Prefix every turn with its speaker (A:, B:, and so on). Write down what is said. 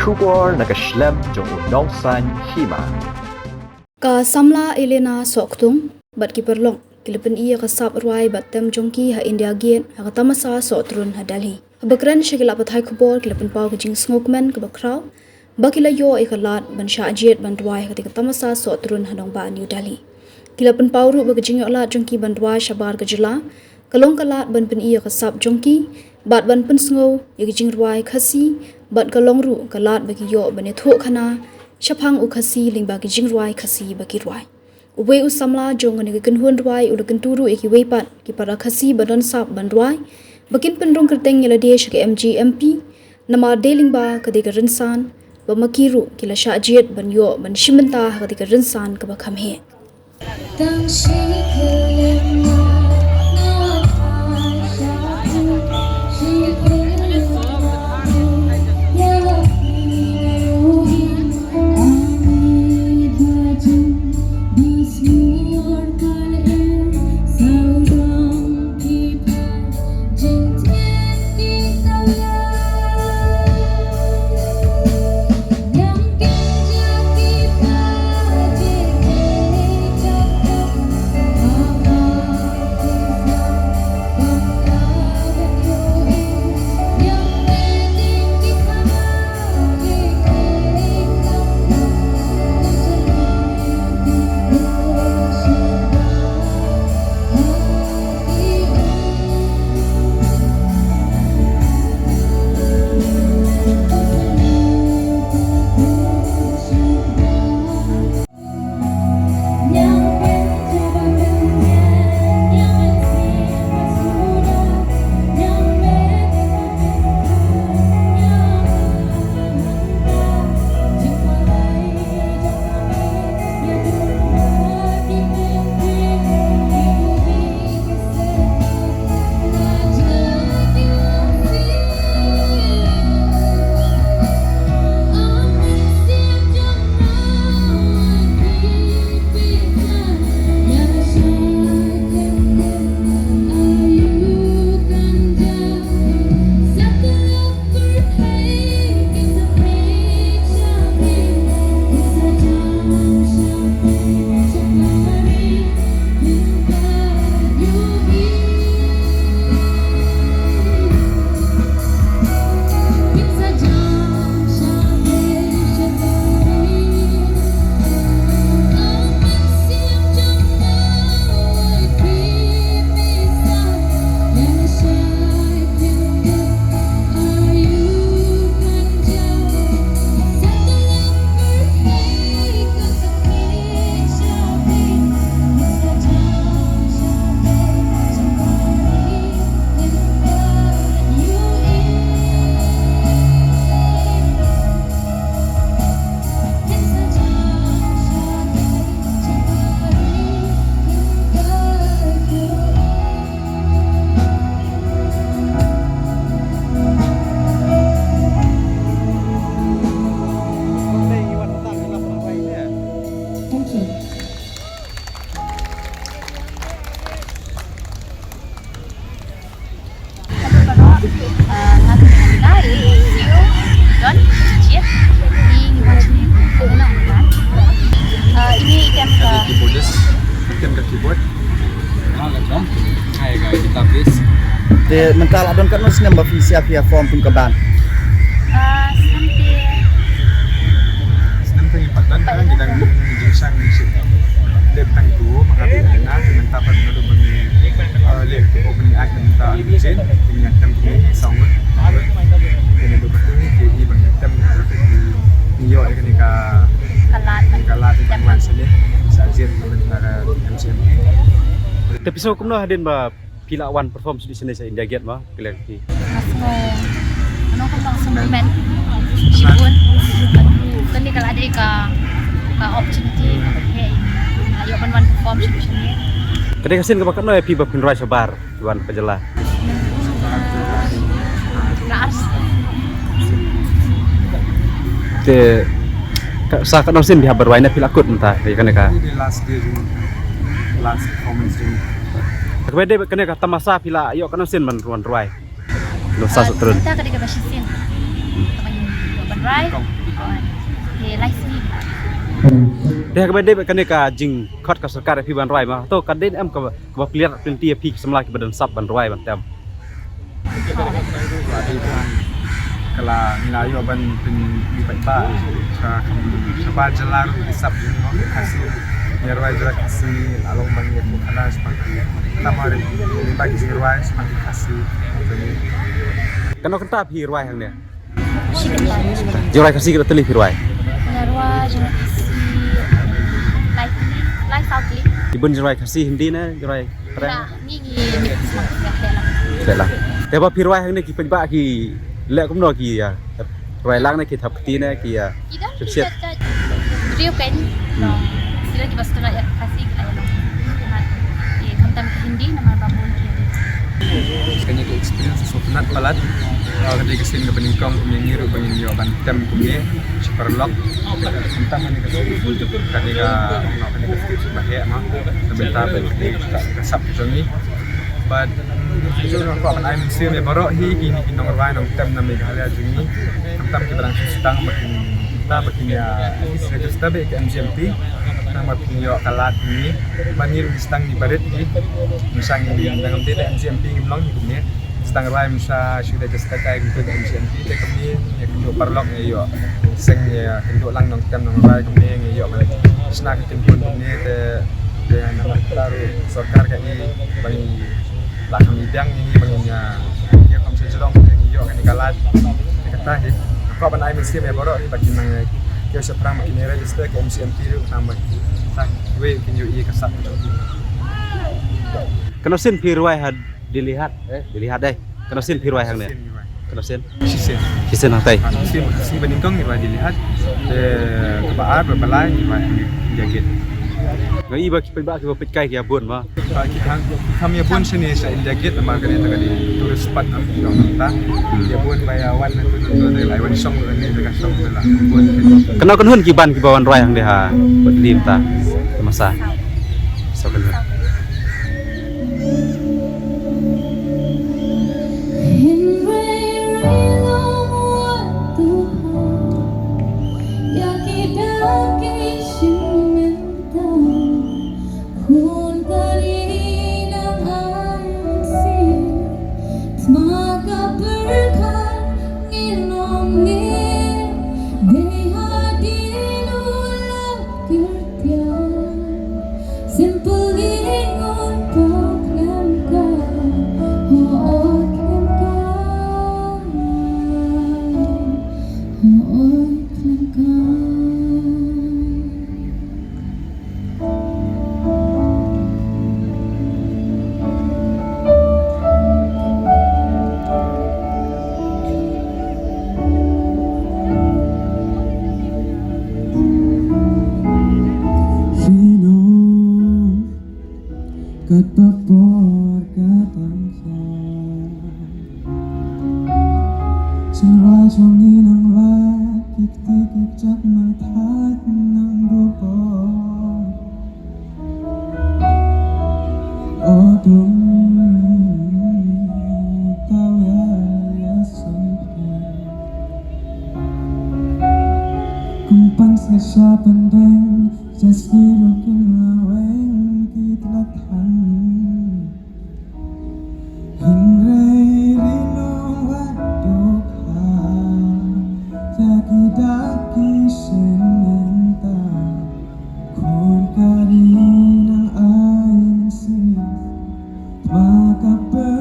A: Shubor nakaslem jong unong san Hima.
B: Ka Samla Elena Sohktung bat kiperlong kilepen iya kasap Rwai bat tem jongki ha India Gate ha katamasa Sohktung ha Delhi. Bakran shigila pathai kubor kilepen pau kajing smokeman ke bakraw bakila yo ikalat ban Shahjet ban Rwai ketika tamasa Sohktung ha dongba New Delhi. Kilepen pau ru bakajing yo lat jongki ban Rwai shabar kejela kalong kalat ban pen iya kasap jongki bat ban pen sngo yakajing Rwai Khasi bat kalong ru kalat bagi yo ban etho khana Shapang u Khasi ling bagi jing Rwai Khasi bagi Rwai. Uwe u Samla jong ngani kenhun Rwai u lekan turu eki weipat ki para Khasi badan sap ban Rwai bakin penrong kerteng yala dia shake MG MP nama deling ba ketika rensan ba makiru kila Shahjet ban yo ban shimenta ketika rensan ke bakam he.
C: Ini ikan
D: keyboardist, ikan ke keyboard. Jom. Hai guys, kita habis.
E: Dia mental adon kan nos namba visa via form tum kaban.
D: Senang penyempatan kan kita jingsang musik. Lep tang tu mengambil Elena minta pada nado bagi lep tu open act minta izin dengan tem ni song. Kena dua betul ni jadi bang tem ni yo ni ka kalat dengan sini sajin antara MCM.
F: Tapi so kumno hadin ba pila wan perform di sini sa India Gate ba pila ki.
C: Masmo ano ko bang supplement sibun kani kala ada ka opportunity hey ayo kan one perform di sini.
F: Kadang kasin ka bakno pi ba pinrai sabar tuan kejela.
C: Ras.
F: Te sa ka nosin biha berwai na pila kut mentah ya kan ka.
D: Last performance ni.
F: Kebede kena ka tamasa pila ayo ka nosin man ruan Rwai. Lo sa sutron.
C: Kita kadang basisin. Tamang ban Right? Okay, like sini.
F: Dia ka bade kan ka jing khot ka sarkar phi ban Rwai ma to kan den em ka clear plenty phi Samla ki badan sap ban Rwai ban tem
D: Kala nilayo ban pin di Peitkai sa ba jalar isap no Khasi Rwai jara Khasi along bang ye kana seperti tamare bagi Rwai seperti Khasi
F: kan no kenta phi Rwai hang ne
C: Kita.
F: Rwai Khasi ka teli phi Rwai
C: Rwai jara Khasi. Like Southly.
F: ibun Rwai Khasi hindi na Rwai
C: Nah, ni semakin lah.
F: Thế là thế mà phi Rwai hang ne ki pen ba ki le cũng no ki Rwai lang ne ki thap ti ne ki
C: Ida,
F: siap
C: Rio kan. Sila kita basta na Khasi kita ya. Kamtam Hindi nama babon ki.
D: Kanya ke experience so penat palat ketika kesin ke peningkong penyanyi ru penyanyi ban tem kumye superlock entah mana ke ketika no ketika kesin bahaya mah sebentar ketika kesap jongi but jujur aku akan aim sih me baru hi nomor Rwai nong tem na Meghalaya jungi entah kita berang sedang makin ya register be ke MGMP nama pinyo kalat ini banir sedang di barit ni misang dengan tidak MGMP ngimlong hidupnya sedang Rwai misa sudah just kata gitu MGMP te kami ya kendo parlok ya yo seng ya kendo lang nong tem nong Rwai kami ya yo balik snack tempun ni te nama taru sarkar ka ni bani la kami dang ni banginya ya kami sejong yo kan kalat kata he ko ban ai mesti me boro ni bagi nang kaya sa prama kini register ke MCMP ru tambah tak we kinyo i kasap
F: kena sin phi Rwai had dilihat deh kena sin phi Rwai hang ne kena sin
D: Sisen
F: hang tai
D: si beningkong ni dilihat kebaar berbalai ni jaget
F: ngai iba ki pen ba ki Peitkai ki abun ma
D: bagi kami pun sini sa jaget nama kali tadi turis spot am dong ta dia pun bayawan tu dari lawan song ni dekat song lah pun
F: kena kan hun ki ban ki bawan Rwai hang de ha bedlim ta masa so kan
G: Maka